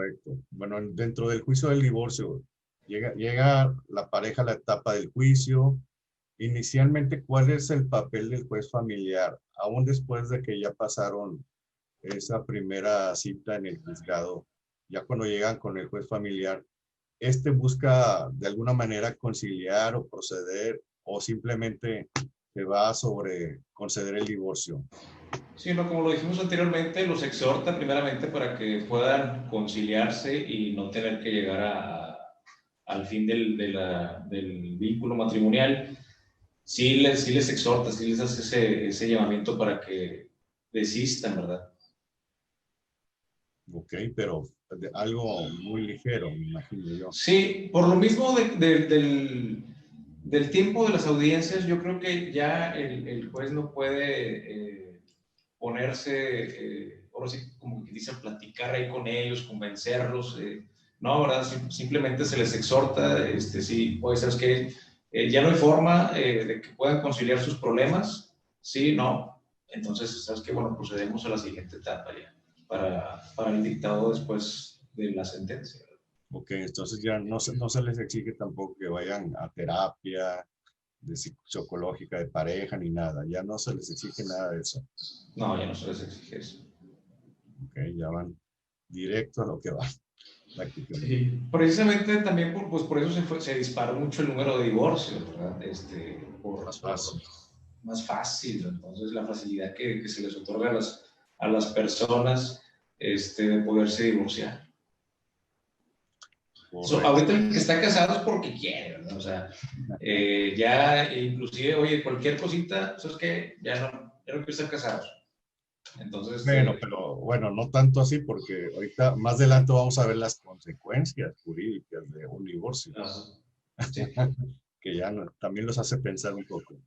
correcto. Bueno, dentro del juicio del divorcio, llega la pareja a la etapa del juicio. Inicialmente, ¿cuál es el papel del juez familiar? Aún después de que ya pasaron esa primera cita en el juzgado, ya cuando llegan con el juez familiar, ¿este busca de alguna manera conciliar o proceder o simplemente se va sobre conceder el divorcio? Sí, no, como lo dijimos anteriormente, los exhorta primeramente para que puedan conciliarse y no tener que llegar al fin del vínculo matrimonial. Sí les exhorta, sí les hace ese llamamiento para que desistan, ¿verdad? Ok, pero algo muy ligero, me imagino yo. Sí, por lo mismo del tiempo de las audiencias, yo creo que ya el juez no puede ponerse, ahora sí, como que dice, platicar ahí con ellos, convencerlos, no, ¿verdad? Simplemente se les exhorta, sí, puede ser que ya no hay forma de que puedan conciliar sus problemas, sí, no, entonces, ¿sabes qué? Bueno, procedemos a la siguiente etapa ya, para el dictado después de la sentencia. Ok, entonces ya no se les exige tampoco que vayan a terapia de psicológica de pareja ni nada, ya no se les exige nada de eso. No, ya no se les exige eso. Ok, ya van directo a lo que va, prácticamente. Sí, precisamente también pues por eso se disparó mucho el número de divorcios, ¿verdad? Más fácil. Más fácil, entonces la facilidad que se les otorga a las personas de poderse divorciar. Correcto. Ahorita el que está casado es porque quiere, ¿verdad? O sea, ya inclusive, oye, cualquier cosita, ¿sabes qué? Ya no quiero estar casado. Entonces, Bueno, pero bueno, no tanto así porque ahorita más adelante vamos a ver las consecuencias jurídicas de un divorcio, sí, que ya también los hace pensar un poco.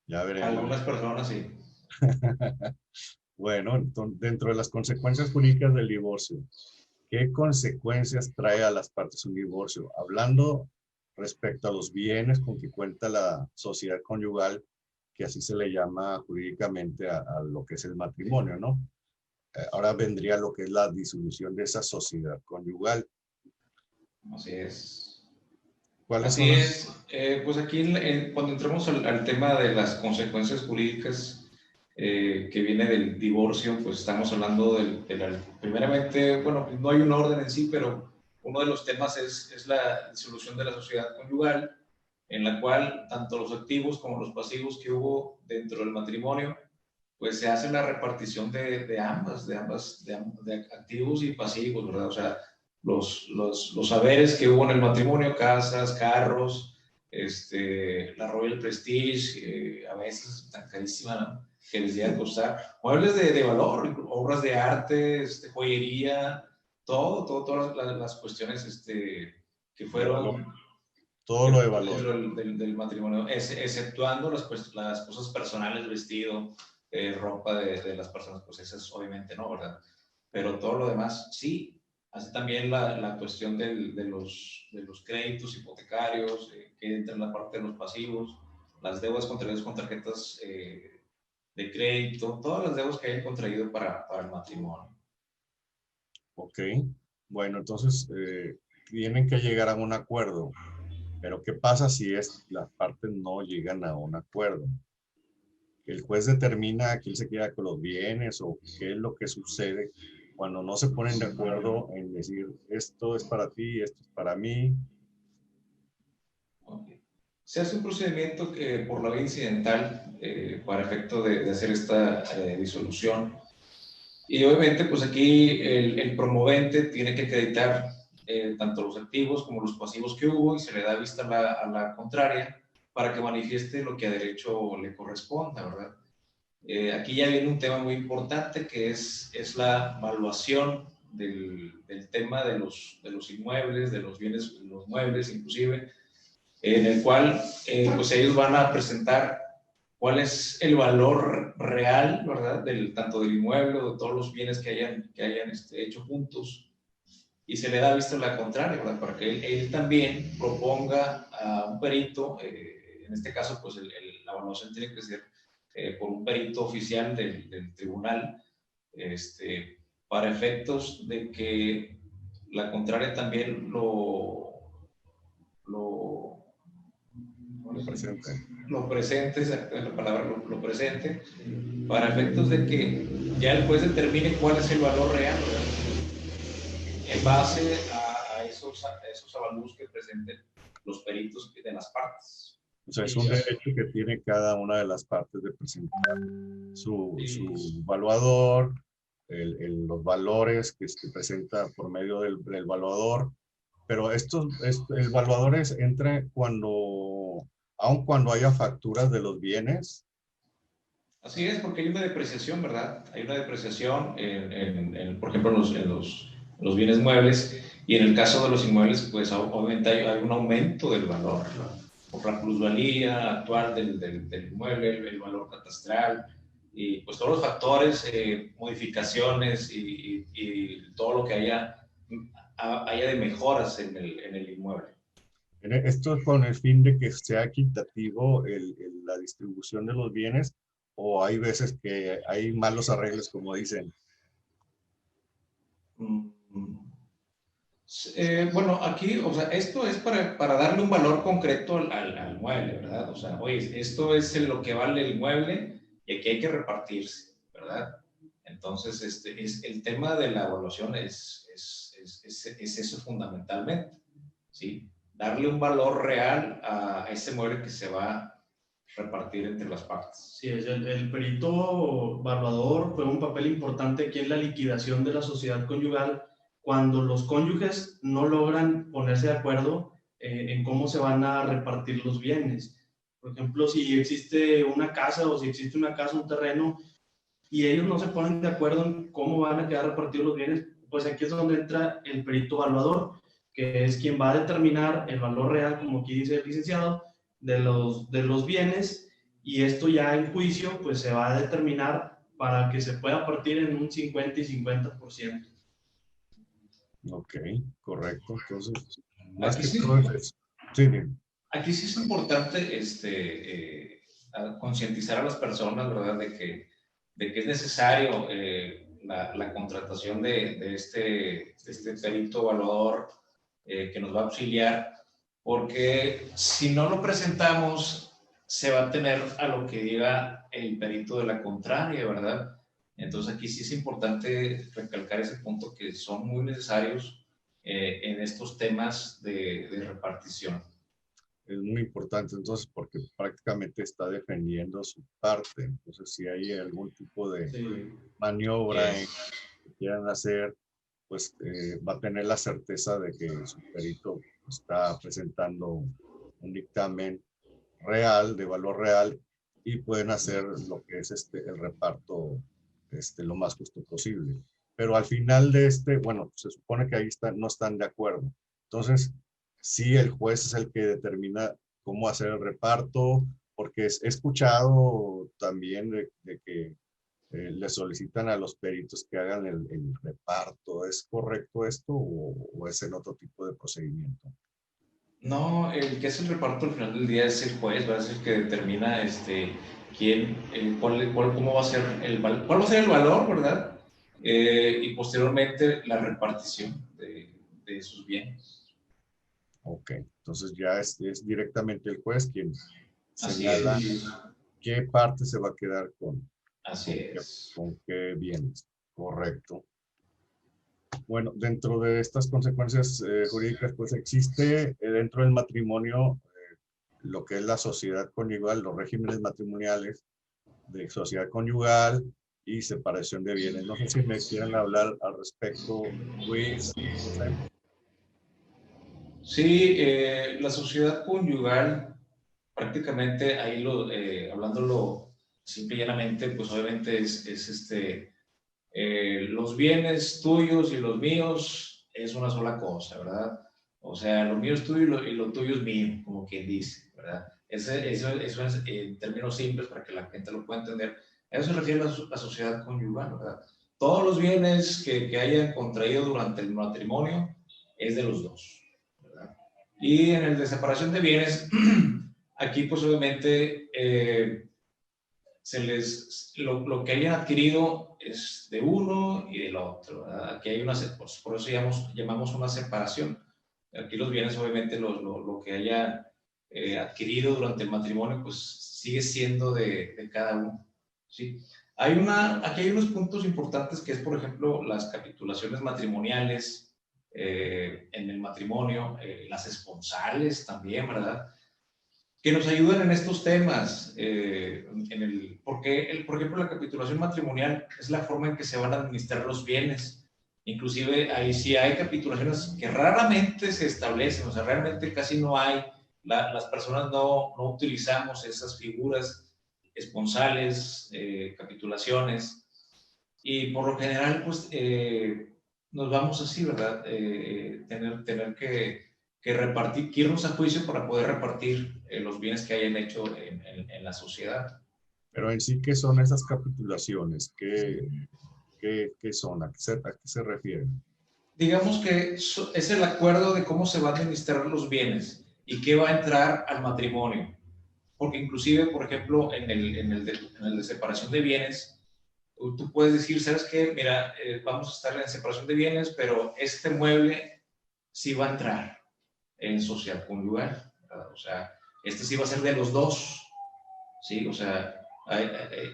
Ya veremos. algunas personas sí. Bueno, dentro de las consecuencias jurídicas del divorcio, ¿qué consecuencias trae a las partes un divorcio? Hablando respecto a los bienes con que cuenta la sociedad conyugal, que así se le llama jurídicamente a lo que es el matrimonio, ¿no? Ahora vendría lo que es la disolución de esa sociedad conyugal. Así es. ¿Cuáles son Así las? es. Pues aquí cuando entramos al tema de las consecuencias jurídicas que viene del divorcio, pues estamos hablando primeramente, bueno, no hay un orden en sí, pero uno de los temas es la disolución de la sociedad conyugal, en la cual tanto los activos como los pasivos que hubo dentro del matrimonio, pues se hace la repartición de activos y pasivos, ¿verdad? O sea, los saberes que hubo en el matrimonio, casas, carros, la Royal Prestige, a veces tan carísima, ¿no? Que les llega a costar, muebles de valor, obras de arte, joyería, todas las cuestiones que De valor, fueron todo lo de valor. dentro del matrimonio, exceptuando las cosas personales, vestido, ropa de las personas, pues esas obviamente no, ¿verdad? Pero todo lo demás sí. Así también la cuestión de los créditos hipotecarios, que entra en la parte de los pasivos, las deudas contraídas con tarjetas de crédito, todas las deudas que hayan contraído para el matrimonio. Ok. Bueno, entonces tienen que llegar a un acuerdo. Pero ¿qué pasa si las partes no llegan a un acuerdo? El juez determina quién se queda con los bienes o qué es lo que sucede cuando no se ponen de acuerdo en decir esto es para ti, esto es para mí. Okay. Se hace un procedimiento por la vía incidental para efecto de hacer esta disolución. Y obviamente, pues aquí el promovente tiene que acreditar tanto los activos como los pasivos que hubo y se le da vista a la contraria para que manifieste lo que a derecho le corresponda, ¿verdad? Aquí ya viene un tema muy importante que es la evaluación del tema de los inmuebles, de los bienes, los muebles inclusive, en el cual pues ellos van a presentar cuál es el valor real, ¿verdad? Tanto del inmueble o de todos los bienes que hayan hecho juntos, y se le da vista la contraria, ¿verdad? Para que él también proponga a un perito, en este caso, pues la evaluación tiene que ser por un perito oficial del tribunal, para efectos de que la contraria también presente. Lo presente, es la palabra, lo presente, para efectos de que ya el juez determine cuál es el valor real, ¿verdad? En base a esos avalúos que presenten los peritos de las partes. O sea, es un derecho que tiene cada una de las partes de presentar su evaluador, los valores que presenta por medio del evaluador, pero el evaluador entra aun cuando haya facturas de los bienes. Así es, porque hay una depreciación, ¿verdad? Hay una depreciación, por ejemplo, en los bienes muebles, y en el caso de los inmuebles, pues obviamente hay un aumento del valor, ¿no? Por la plusvalía actual del inmueble, el valor catastral, y pues todos los factores, modificaciones y todo lo que haya de mejoras en el inmueble. Esto es con el fin de que sea equitativo la distribución de los bienes, o hay veces que hay malos arreglos, como dicen. Bueno, aquí, o sea, esto es para darle un valor concreto al mueble, ¿verdad? O sea, oye, esto es lo que vale el mueble y aquí hay que repartirse, ¿verdad? Entonces, el tema de la evaluación es eso fundamentalmente, ¿sí? Darle un valor real a ese mueble que se va a repartir entre las partes. Sí, el perito evaluador juega un papel importante aquí en la liquidación de la sociedad conyugal cuando los cónyuges no logran ponerse de acuerdo en cómo se van a repartir los bienes. Por ejemplo, si existe una casa o si existe una casa, un terreno, y ellos no se ponen de acuerdo en cómo van a quedar repartidos los bienes, pues aquí es donde entra el perito evaluador, que es quien va a determinar el valor real, como aquí dice el licenciado, de los bienes, y esto ya en juicio pues se va a determinar para que se pueda partir en un 50 y 50%. Ok, correcto. Entonces, más Aquí que sí, todo es eso. Sí, bien. aquí sí es importante concientizar a las personas, ¿verdad?, de que es necesario la contratación de este perito evaluador que nos va a auxiliar, porque si no lo presentamos, se va a tener a lo que diga el perito de la contraria, ¿verdad? Entonces aquí sí es importante recalcar ese punto, que son muy necesarios en estos temas de repartición. Es muy importante entonces porque prácticamente está defendiendo su parte. Entonces, si hay algún tipo de maniobra que quieran hacer, pues va a tener la certeza de que su perito está presentando un dictamen real, de valor real, y pueden hacer lo que es el reparto lo más justo posible. Pero al final de bueno, se supone que ahí no están de acuerdo. Entonces, sí, el juez es el que determina cómo hacer el reparto, porque he escuchado también de que le solicitan a los peritos que hagan el reparto. ¿Es correcto esto o es en otro tipo de procedimiento? No, el que hace el reparto al final del día es el juez, ¿verdad? Es el que determina cómo va a ser cuál va a ser el valor, ¿verdad? Y posteriormente la repartición de sus bienes. Ok, entonces ya es directamente el juez quien Así señala es. qué parte se va a quedar Así es. con qué bienes. Correcto. Bueno, dentro de estas consecuencias jurídicas, pues existe dentro del matrimonio lo que es la sociedad conyugal, los regímenes matrimoniales de sociedad conyugal y separación de bienes. No sé si me quieran hablar al respecto, Luis, José. Sí, la sociedad conyugal, prácticamente ahí hablándolo simple y llanamente, pues obviamente es los bienes tuyos y los míos es una sola cosa, ¿verdad? O sea, lo mío es tuyo y lo tuyo es mío, como quien dice, ¿verdad? Eso es en términos simples para que la gente lo pueda entender. A eso se refiere la sociedad conyugal, ¿verdad? Todos los bienes que hayan contraído durante el matrimonio es de los dos, ¿verdad? Y en el de separación de bienes, aquí pues obviamente lo que hayan adquirido es de uno y del otro, ¿verdad? Aquí hay pues, por eso llamamos una separación. Aquí los bienes, obviamente, lo que haya adquirido durante el matrimonio, pues sigue siendo de cada uno, ¿sí? Aquí hay unos puntos importantes que es, por ejemplo, las capitulaciones matrimoniales en el matrimonio, las esponsales también, ¿verdad? Que nos ayudan en estos temas, porque, por ejemplo, la capitulación matrimonial es la forma en que se van a administrar los bienes. Inclusive, ahí sí hay capitulaciones que raramente se establecen, o sea, realmente casi no hay. Las personas no utilizamos esas figuras esponsales, capitulaciones, y por lo general, pues, nos vamos así, ¿verdad? Tener que repartir, que irnos a juicio para poder repartir los bienes que hayan hecho en la sociedad. Pero en sí, ¿qué son esas capitulaciones? ¿Qué son? ¿A qué se refieren? Digamos que es el acuerdo de cómo se van a administrar los bienes y qué va a entrar al matrimonio. Porque inclusive, por ejemplo, en el de separación de bienes, tú puedes decir, ¿sabes qué? Mira, vamos a estar en separación de bienes, pero este mueble sí va a entrar en sociedad conyugal, ¿verdad? O sea, este sí va a ser de los dos, ¿sí? O sea,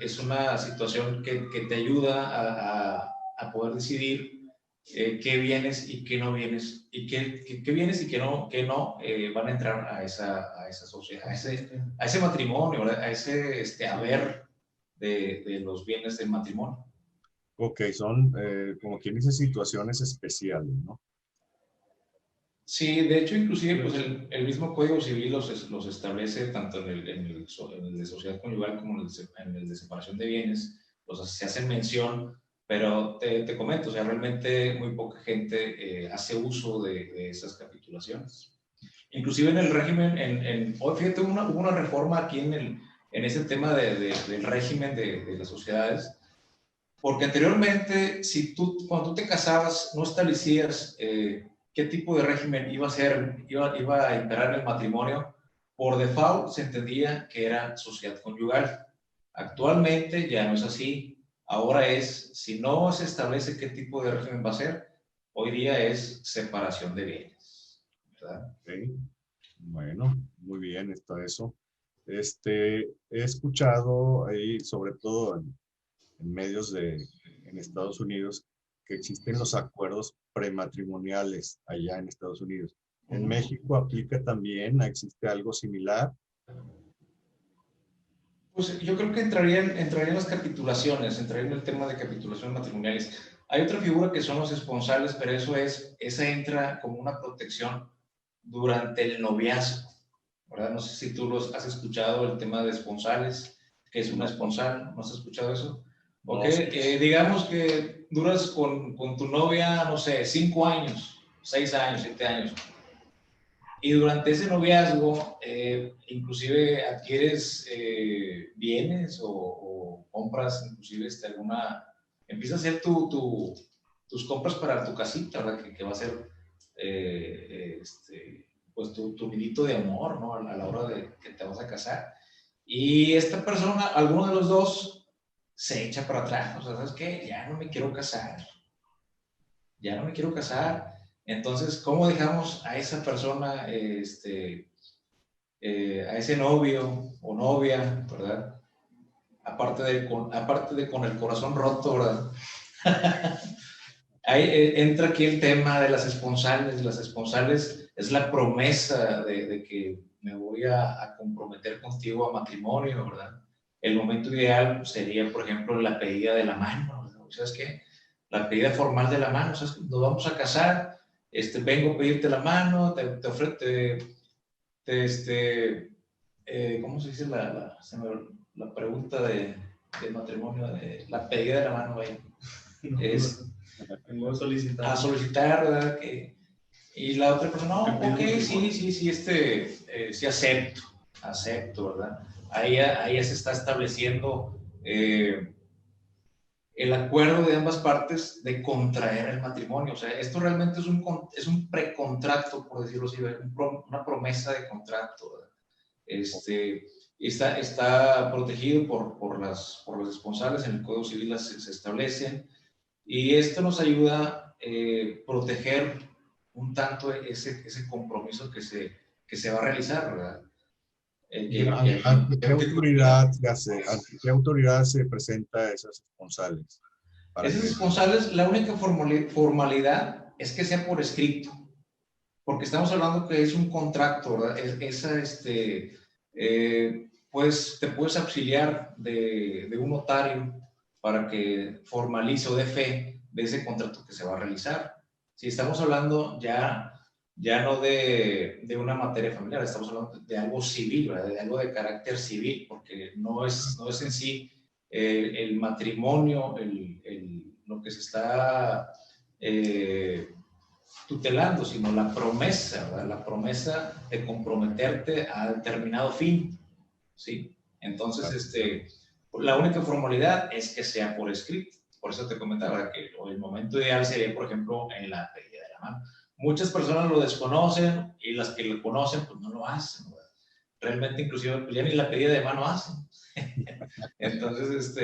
es una situación que te ayuda a poder decidir qué bienes y qué no bienes, y qué bienes y qué no van a entrar a esa sociedad, a ese matrimonio, ¿verdad? A ese haber de los bienes del matrimonio. Ok, son, como quien dice, situaciones especiales, ¿no? Sí, de hecho, inclusive, pues el mismo Código Civil los establece tanto en el de sociedad conyugal como en el de separación de bienes, se hacen mención, pero te comento, o sea, realmente muy poca gente hace uso de esas capitulaciones. Inclusive en el régimen, fíjate, hubo una reforma aquí en ese tema del régimen de las sociedades, porque anteriormente, cuando tú te casabas, no establecías qué tipo de régimen iba a imperar el matrimonio. Por default se entendía que era sociedad conyugal. Actualmente ya no es así. Ahora si no se establece qué tipo de régimen va a ser, hoy día es separación de bienes, ¿verdad? Okay. Bueno, muy bien, está eso. He escuchado ahí, sobre todo en medios en Estados Unidos, que existen los acuerdos prematrimoniales allá en Estados Unidos. ¿En México aplica también? ¿Existe algo similar? Pues yo creo que entrarían las capitulaciones, entraría en el tema de capitulaciones matrimoniales. Hay otra figura que son los esponsales, pero esa entra como una protección durante el noviazgo, ¿verdad? No sé si tú has escuchado el tema de esponsales, que es una esponsal, ¿no has escuchado eso? No, Ok, digamos que duras con tu novia, no sé, 5 años, 6 años, 7 años. Y durante ese noviazgo, inclusive adquieres bienes o compras, inclusive empiezas a hacer tus compras para tu casita, ¿verdad? Que va a ser pues tu nidito de amor, ¿no? A la hora de que te vas a casar. Y esta persona, alguno de los dos, se echa para atrás, o sea, ¿sabes qué? Ya no me quiero casar. Entonces, ¿cómo dejamos a esa persona, a ese novio o novia, ¿verdad? Aparte de con el corazón roto, ¿verdad? Ahí entra aquí el tema de las esponsales. Las esponsales es la promesa de que me voy a comprometer contigo a matrimonio, ¿verdad? El momento ideal sería, por ejemplo, la pedida de la mano, ¿verdad? ¿Sabes qué? La pedida formal de la mano, ¿sabes qué? Nos vamos a casar, vengo a pedirte la mano, te ofrezco, ¿cómo se dice la pregunta de matrimonio? La pedida de la mano, ahí. Vengo a solicitar. A solicitar, ¿verdad? Y la otra persona, no, ok, sí, sí acepto, ¿verdad? Ahí ya se está estableciendo el acuerdo de ambas partes de contraer el matrimonio. O sea, esto realmente es un precontrato, por decirlo así, una promesa de contrato, ¿verdad? está protegido por los responsables, en el Código Civil se establecen, y esto nos ayuda a proteger un tanto ese compromiso que se va a realizar, ¿verdad? ¿Ante qué autoridad se presenta a esas esponsales? Esas esponsales, la única formalidad es que sea por escrito, porque estamos hablando que es un contrato, ¿verdad? Pues te puedes auxiliar de un notario para que formalice o dé fe de ese contrato que se va a realizar. Si estamos hablando ya no de una materia familiar, estamos hablando de algo civil, ¿verdad? De algo de carácter civil, porque no es en sí el matrimonio, lo que se está tutelando, sino la promesa, ¿verdad? La promesa de comprometerte a determinado fin, ¿sí? Entonces, la única formalidad es que sea por escrito. Por eso te comentaba que el momento ideal sería, por ejemplo, en la pedida de la mano. Muchas personas lo desconocen y las que lo conocen, pues no lo hacen, ¿verdad? Realmente, inclusive, pues ya ni la pedida de mano hacen. Entonces,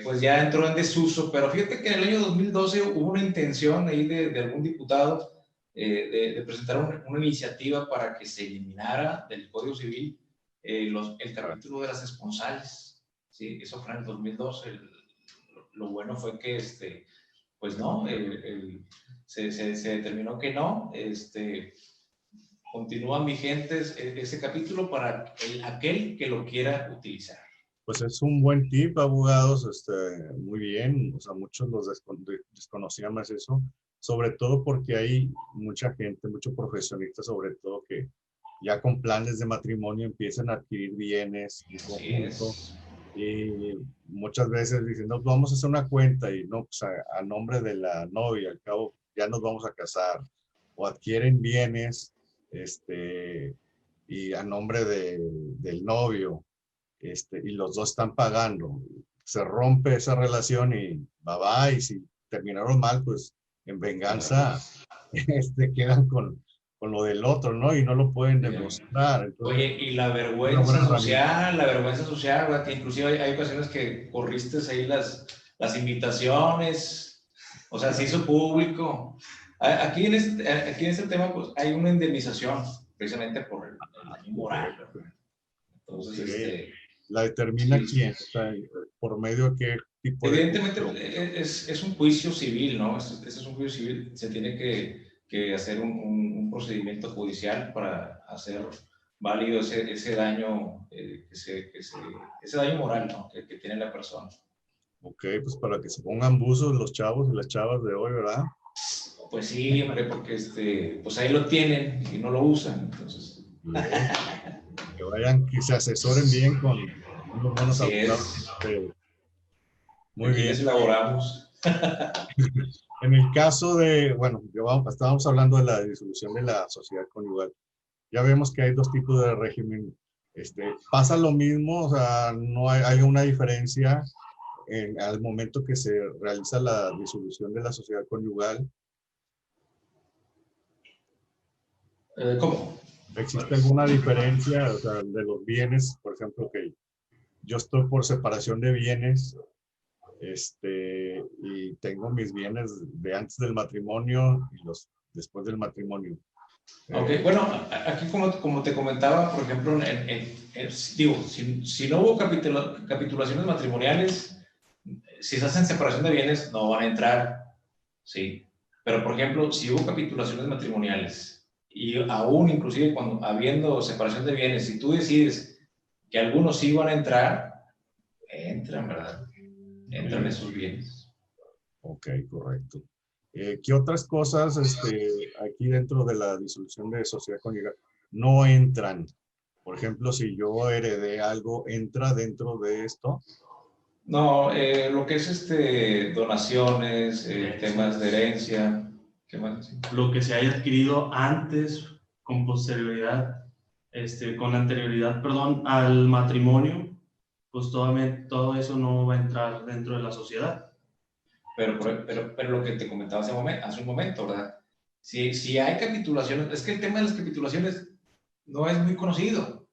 pues ya entró en desuso, pero fíjate que en el año 2012 hubo una intención ahí de algún diputado de presentar una iniciativa para que se eliminara del Código Civil el capítulo de las esponsales, ¿sí? Eso fue en el 2012. Lo bueno fue que, pues no, se determinó que no, continúan vigentes ese capítulo para aquel que lo quiera utilizar. Pues es un buen tip, abogados, muy bien, o sea, muchos desconocíamos eso, sobre todo porque hay mucha gente, muchos profesionistas, sobre todo, que ya con planes de matrimonio empiezan a adquirir bienes en conjunto, y muchas veces dicen, no, vamos a hacer una cuenta, y no, pues a nombre de la novia, al cabo ya nos vamos a casar, o adquieren bienes, y a nombre del novio, y los dos están pagando. Se rompe esa relación y bye, y si terminaron mal, pues en venganza quedan con lo del otro, ¿no? Y no lo pueden demostrar. Entonces, oye, y la vergüenza social, ¿verdad? Que inclusive hay ocasiones que corriste ahí las invitaciones, o sea, se hizo público. Aquí en este tema, pues, hay una indemnización, precisamente por el daño moral, ¿verdad? Entonces, sí. ¿La determina quién? O sea, ¿por medio de qué tipo evidentemente, es un juicio civil, ¿no? Este es un juicio civil. Se tiene que hacer un procedimiento judicial para hacer válido ese daño, ese daño moral, ¿no? que tiene la persona. Ok, pues para que se pongan buzos los chavos y las chavas de hoy, ¿verdad? Pues sí, hombre, porque pues ahí lo tienen y no lo usan, entonces. Que vayan, que se asesoren bien con unos buenos abogados. Muy bien. Elaboramos. En el caso de, bueno, estábamos hablando de la disolución de la sociedad conyugal. Ya vemos que hay dos tipos de régimen. ¿Pasa lo mismo? O sea, ¿no hay una diferencia al momento que se realiza la disolución de la sociedad conyugal? ¿Cómo? ¿Existe alguna diferencia, o sea, de los bienes? Por ejemplo, que yo estoy por separación de bienes, y tengo mis bienes de antes del matrimonio y los después del matrimonio. Ok, bueno, aquí como te comentaba, por ejemplo, digo, si no hubo capitulaciones matrimoniales, si se hacen separación de bienes, no van a entrar, ¿sí? Pero, por ejemplo, si hubo capitulaciones matrimoniales y aún inclusive cuando habiendo separación de bienes, si tú decides que algunos sí van a entrar, entran, ¿verdad? Entran esos bienes. Ok, correcto. ¿Qué otras cosas aquí dentro de la disolución de sociedad conyugal no entran? Por ejemplo, si yo heredé algo, ¿entra dentro de esto? No, lo que es donaciones, temas de herencia, ¿qué más? Lo que se haya adquirido antes, con posterioridad, con anterioridad, perdón, al matrimonio, pues todo eso no va a entrar dentro de la sociedad. Pero lo que te comentaba hace un momento, ¿verdad? Si hay capitulaciones, es que el tema de las capitulaciones no es muy conocido.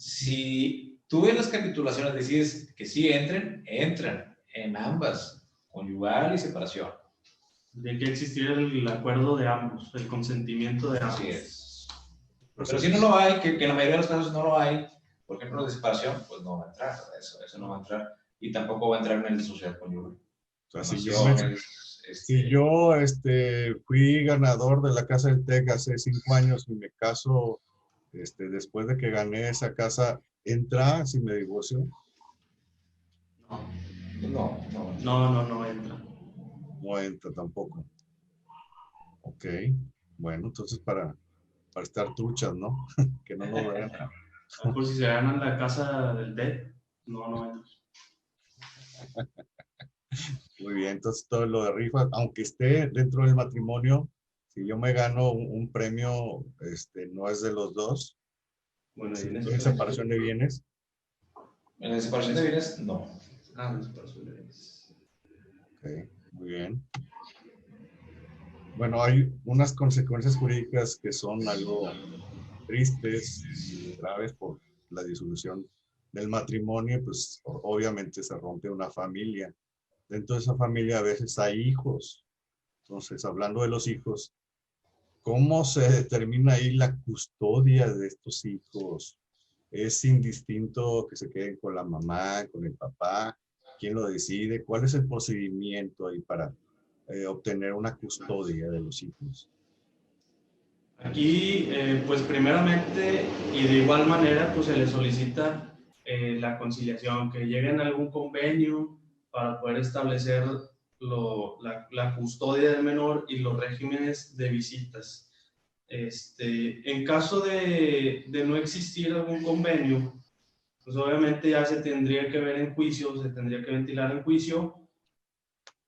Si tú en las capitulaciones decides que sí entran en ambas, conyugal y separación. Tiene que existir el acuerdo de ambos, el consentimiento de ambos. Así es. Pero si no lo hay, que en la mayoría de los casos no lo hay, por ejemplo, de separación, pues no va a entrar, eso no va a entrar. Y tampoco va a entrar en la sociedad conyugal. O sea, si yo fui ganador de la Casa del TEC hace 5 años y me caso después de que gané esa casa, ¿entra si me divorcio? No entra. No entra tampoco. Ok, bueno, entonces para estar truchas, ¿no? Que no nos vayan a... Por si se ganan la casa del TEC, no entra. Muy bien, entonces todo lo de rifa, aunque esté dentro del matrimonio, si yo me gano un premio, no es de los dos. Bueno, Si y estoy en separación de bienes. En la separación de bienes, no. La separación de bienes. Ok, muy bien. Bueno, hay unas consecuencias jurídicas que son algo tristes y graves por la disolución del matrimonio, pues obviamente se rompe una familia. Dentro de esa familia a veces hay hijos. Entonces, hablando de los hijos, ¿cómo se determina ahí la custodia de estos hijos? ¿Es indistinto que se queden con la mamá, con el papá? ¿Quién lo decide? ¿Cuál es el procedimiento ahí para obtener una custodia de los hijos? Aquí, pues primeramente y de igual manera, pues se le solicita la conciliación, que lleguen a algún convenio para poder establecer la custodia del menor y los regímenes de visitas. En caso de no existir algún convenio, pues obviamente ya se tendría que ver en juicio, se tendría que ventilar en juicio,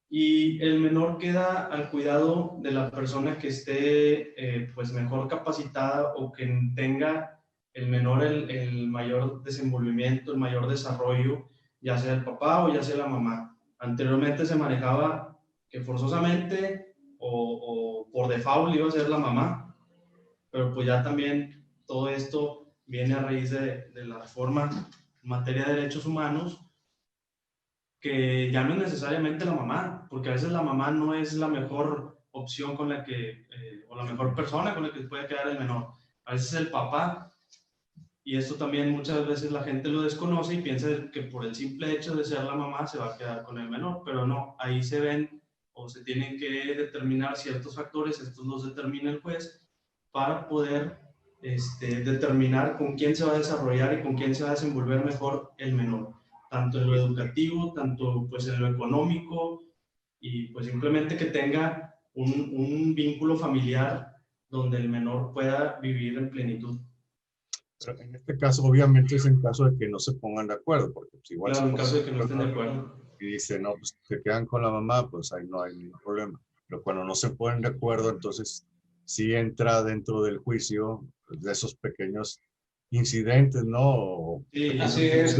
y el menor queda al cuidado de la persona que esté pues mejor capacitada o que tenga el menor el mayor desenvolvimiento, el mayor desarrollo, ya sea el papá o ya sea la mamá. Anteriormente se manejaba que forzosamente o por default iba a ser la mamá, pero pues ya también todo esto viene a raíz de la reforma en materia de derechos humanos, que ya no es necesariamente la mamá, porque a veces la mamá no es la mejor opción con la que, o la mejor persona con la que puede quedar el menor. A veces es el papá, y esto también muchas veces la gente lo desconoce y piensa que por el simple hecho de ser la mamá se va a quedar con el menor, pero no, ahí se ven o se tienen que determinar ciertos factores, estos los determina el juez, para poder determinar con quién se va a desarrollar y con quién se va a desenvolver mejor el menor, tanto en lo educativo, tanto pues en lo económico, y pues simplemente que tenga un vínculo familiar donde el menor pueda vivir en plenitud. Pero en este caso, obviamente, es en caso de que no se pongan de acuerdo, porque pues, igual claro, en caso de que no estén de acuerdo. Y dice, no, pues se quedan con la mamá, pues ahí no hay ningún problema. Pero cuando no se ponen de acuerdo, entonces sí entra dentro del juicio de esos pequeños incidentes, ¿no? Sí, así es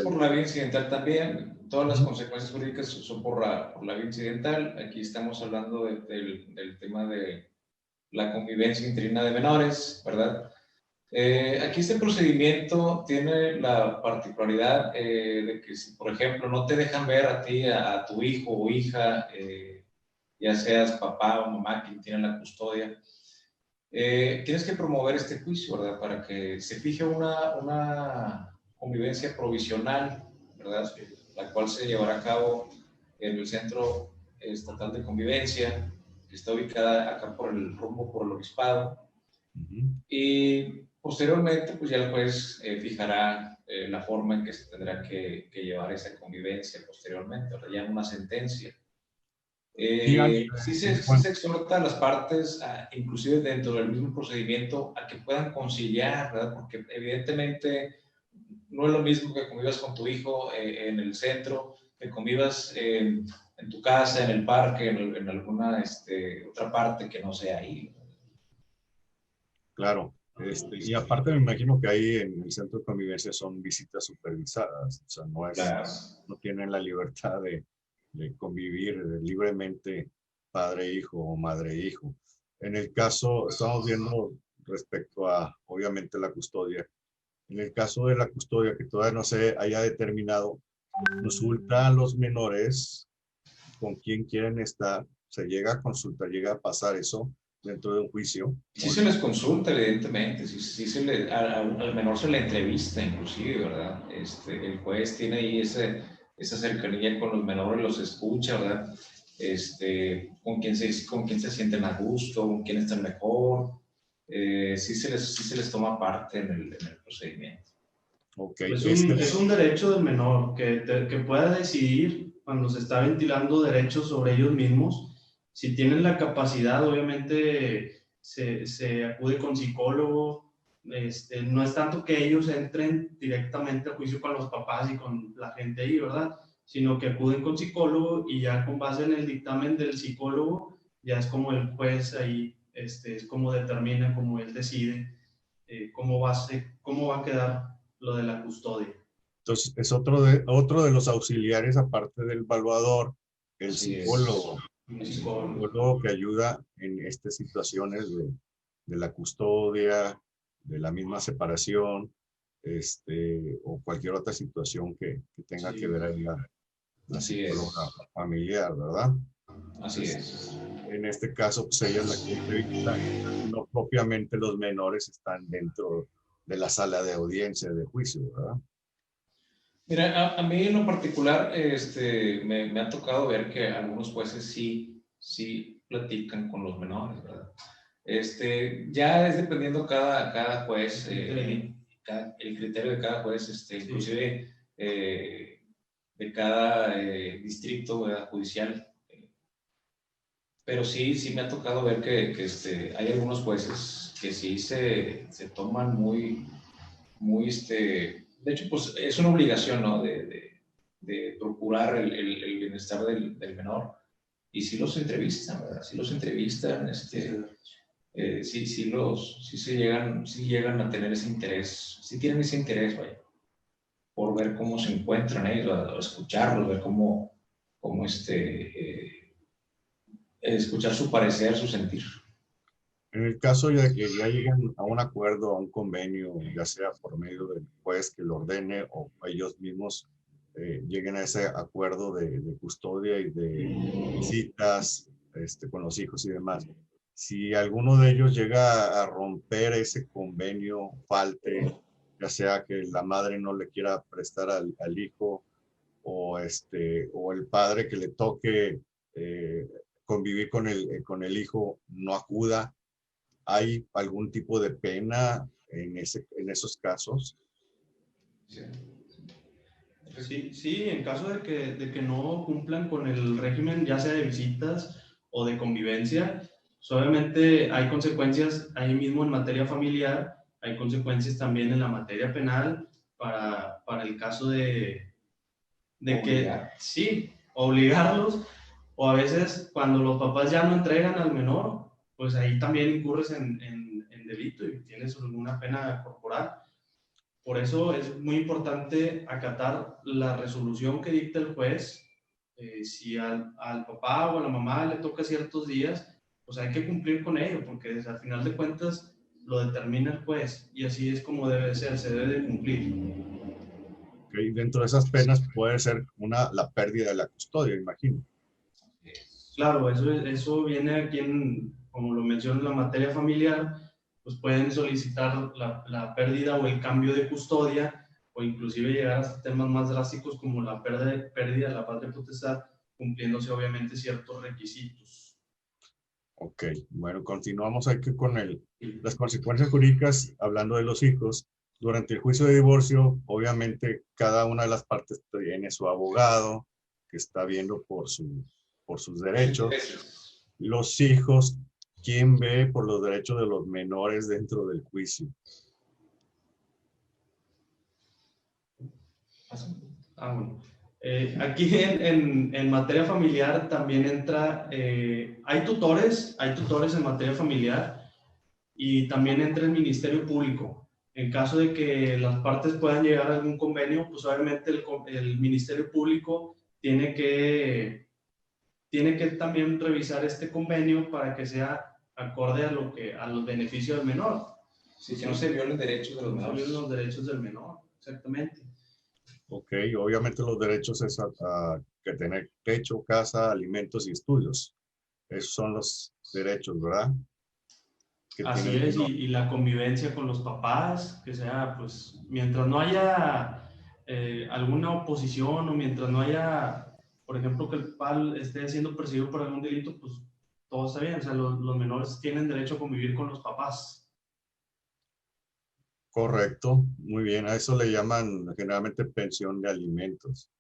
por la vía incidental también. Todas las consecuencias jurídicas son por la vía incidental. Aquí estamos hablando del tema de la convivencia interina de menores, ¿verdad? Aquí este procedimiento tiene la particularidad de que si, por ejemplo, no te dejan ver a ti, a tu hijo o hija, ya seas papá o mamá quien tiene la custodia, tienes que promover este juicio, ¿verdad? Para que se fije una convivencia provisional, ¿verdad? La cual se llevará a cabo en el Centro Estatal de Convivencia, que está ubicada acá por el rumbo por el Obispado. Y posteriormente, pues ya el juez fijará la forma en que se tendrá que llevar esa convivencia posteriormente, o ya una sentencia. Sí se exhorta a las partes, inclusive dentro del mismo procedimiento, a que puedan conciliar, ¿verdad? Porque evidentemente no es lo mismo que convivas con tu hijo en el centro, que convivas en tu casa, en el parque, en alguna otra parte que no sea ahí. Claro. Y aparte me imagino que ahí en el centro de convivencia son visitas supervisadas, o sea, no tienen la libertad de convivir libremente padre-hijo o madre-hijo. En el caso, estamos viendo respecto a, obviamente, la custodia, en el caso de la custodia, que todavía no se haya determinado, consulta a los menores con quién quieren estar, se llega a consultar, llega a pasar eso dentro de un juicio. Sí se les consulta, evidentemente, sí se le, al menor se le entrevista inclusive, ¿verdad? El juez tiene ahí esa cercanía con los menores, los escucha, ¿verdad? Con quién se sienten a gusto, con quién están mejor, sí se les toma parte en el procedimiento. Okay. Es un derecho del menor que pueda decidir cuando se está ventilando derechos sobre ellos mismos. Si tienen la capacidad, obviamente se acude con psicólogo. No es tanto que ellos entren directamente a juicio con los papás y con la gente ahí, ¿verdad? Sino que acuden con psicólogo y ya con base en el dictamen del psicólogo, ya es como el juez ahí, es como determina, como él decide cómo va a quedar lo de la custodia. Entonces, es otro de los auxiliares, aparte del evaluador, el psicólogo. El psicólogo que ayuda en estas situaciones de la custodia, de la misma separación, o cualquier otra situación que tenga que ver ahí la psicóloga familiar, ¿verdad? Así es. En este caso, pues ella es la que entrevista, no propiamente los menores están dentro de la sala de audiencia de juicio, ¿verdad? Mira, a mí en lo particular me ha tocado ver que algunos jueces sí platican con los menores, ¿verdad? Ya es dependiendo cada juez, el criterio de cada juez, inclusive de cada distrito, ¿verdad?, judicial. Pero sí me ha tocado ver que hay algunos jueces que sí se toman muy, de hecho, pues es una obligación, ¿no?, de procurar el bienestar del menor, y sí los entrevistan, ¿verdad? Sí los entrevistan, sí llegan a tener ese interés, sí tienen ese interés, vaya, por ver cómo se encuentran ellos, a escucharlos, ver cómo escuchar su parecer, su sentir. En el caso de que ya lleguen a un acuerdo, a un convenio, ya sea por medio del juez que lo ordene o ellos mismos lleguen a ese acuerdo de custodia y de visitas con los hijos y demás. Si alguno de ellos llega a romper ese convenio, falte, ya sea que la madre no le quiera prestar al hijo o el padre que le toque convivir con el hijo no acuda, ¿hay algún tipo de pena en esos casos? Sí, en caso de que no cumplan con el régimen, ya sea de visitas o de convivencia, pues obviamente hay consecuencias ahí mismo en materia familiar, hay consecuencias también en la materia penal para el caso de que sí, obligarlos, o a veces cuando los papás ya no entregan al menor, pues ahí también incurres en delito y tienes alguna pena corporal. Por eso es muy importante acatar la resolución que dicta el juez. Si al papá o a la mamá le toca ciertos días, pues hay que cumplir con ello, porque al final de cuentas lo determina el juez y así es como debe ser, se debe de cumplir. Okay. Dentro de esas penas puede ser la pérdida de la custodia, imagino. Claro, eso viene aquí como lo menciono en la materia familiar, pues pueden solicitar la pérdida o el cambio de custodia o inclusive llegar hasta temas más drásticos como la pérdida de la patria potestad, cumpliéndose obviamente ciertos requisitos. Ok, bueno, continuamos aquí con las consecuencias jurídicas, hablando de los hijos. Durante el juicio de divorcio, obviamente, cada una de las partes tiene su abogado, que está viendo por sus derechos. Los hijos, ¿quién ve por los derechos de los menores dentro del juicio? Bueno. Aquí en materia familiar también entra, hay tutores en materia familiar y también entra el Ministerio Público. En caso de que las partes puedan llegar a algún convenio, pues obviamente el Ministerio Público tiene que también revisar este convenio para que sea acorde a los beneficios del menor. Sí, que no se violen derechos de los No menores. violen los derechos del menor, exactamente. Ok, obviamente los derechos es a que tener techo, casa, alimentos y estudios. Esos son los derechos, ¿verdad? Que tiene Así el es, menor. y la convivencia con los papás, que sea, pues, mientras no haya alguna oposición o mientras no haya, por ejemplo, que el papá esté siendo perseguido por algún delito, pues todo está bien. O sea, los menores tienen derecho a convivir con los papás. Correcto, muy bien. A eso le llaman generalmente pensión de alimentos.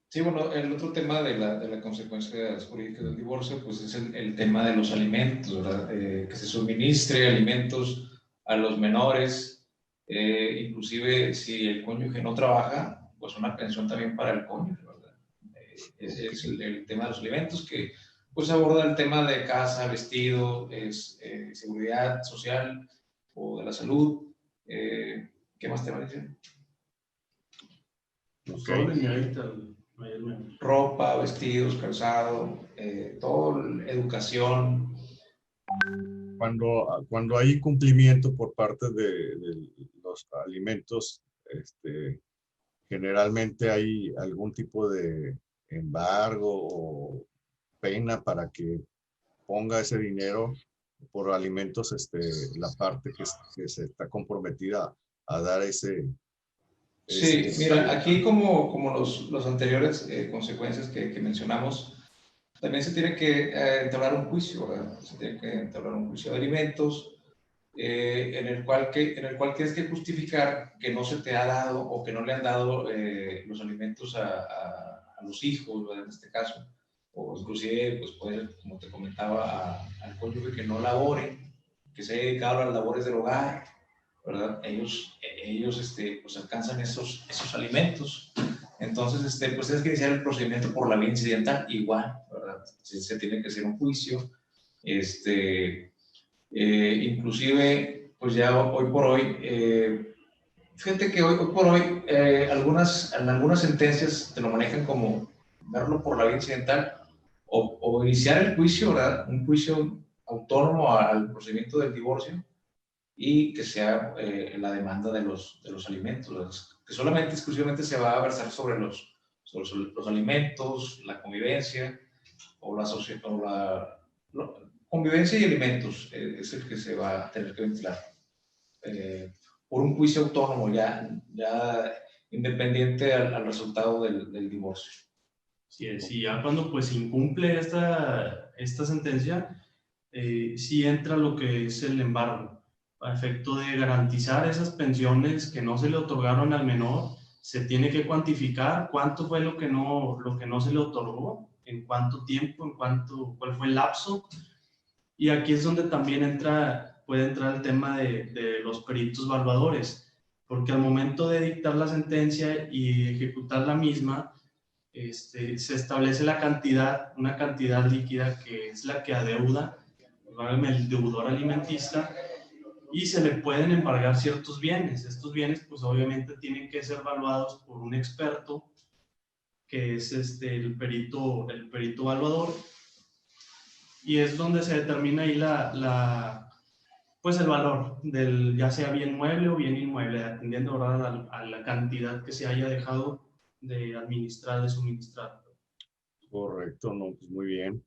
Sí, bueno, el otro tema de la consecuencias jurídicas del divorcio, pues es el tema de los alimentos, ¿verdad? Que se suministre alimentos a los menores, inclusive si el cónyuge no trabaja, pues una pensión también para el cónyuge, ¿verdad? Es el tema de los alimentos que pues aborda el tema de casa, vestido, seguridad social o de la salud. ¿Qué más te va a decir? Pues Ok. todo linealista, mayormente. Ropa, vestidos, calzado, todo, educación. Cuando hay cumplimiento por parte de los alimentos, generalmente hay algún tipo de embargo o pena para que ponga ese dinero por alimentos, la parte que se está comprometida a dar Sí, esa mira, aquí ayuda. como los anteriores consecuencias que mencionamos, también se tiene que entablar un juicio, ¿verdad? Se tiene que entablar un juicio de alimentos en el cual tienes que justificar que no se te ha dado o que no le han dado los alimentos a los hijos, ¿verdad? En este caso, o inclusive, pues puede ser, como te comentaba, al cónyuge que no labore, que se haya dedicado a las labores del hogar, ¿verdad? Ellos pues alcanzan esos alimentos. Entonces, pues tienes que iniciar el procedimiento por la vía incidental, igual, ¿verdad? Se tiene que hacer un juicio, inclusive, pues ya hoy por hoy, fíjate que hoy por hoy, en algunas sentencias te lo manejan como verlo por la vía incidental o iniciar el juicio, ¿verdad? Un juicio autónomo al procedimiento del divorcio y que sea la demanda de los alimentos, que solamente, exclusivamente se va a versar sobre los alimentos, la convivencia o convivencia y alimentos, es el que se va a tener que ventilar por un juicio autónomo ya independiente al resultado del divorcio. Sí, ya cuando pues incumple esta sentencia, sí entra lo que es el embargo, a efecto de garantizar esas pensiones que no se le otorgaron al menor. Se tiene que cuantificar cuánto fue lo que no se le otorgó, en cuánto tiempo, cuál fue el lapso. Y aquí es donde también puede entrar el tema de los peritos evaluadores, porque al momento de dictar la sentencia y ejecutar la misma, se establece una cantidad líquida que es la que adeuda el deudor alimentista, y se le pueden embargar ciertos bienes. Estos bienes pues obviamente tienen que ser evaluados por un experto que es el perito evaluador, y es donde se determina ahí pues el valor del ya sea bien mueble o bien inmueble, atendiendo, ¿verdad?, a la cantidad que se haya dejado de administrar, de suministrar. Correcto, no, pues muy bien.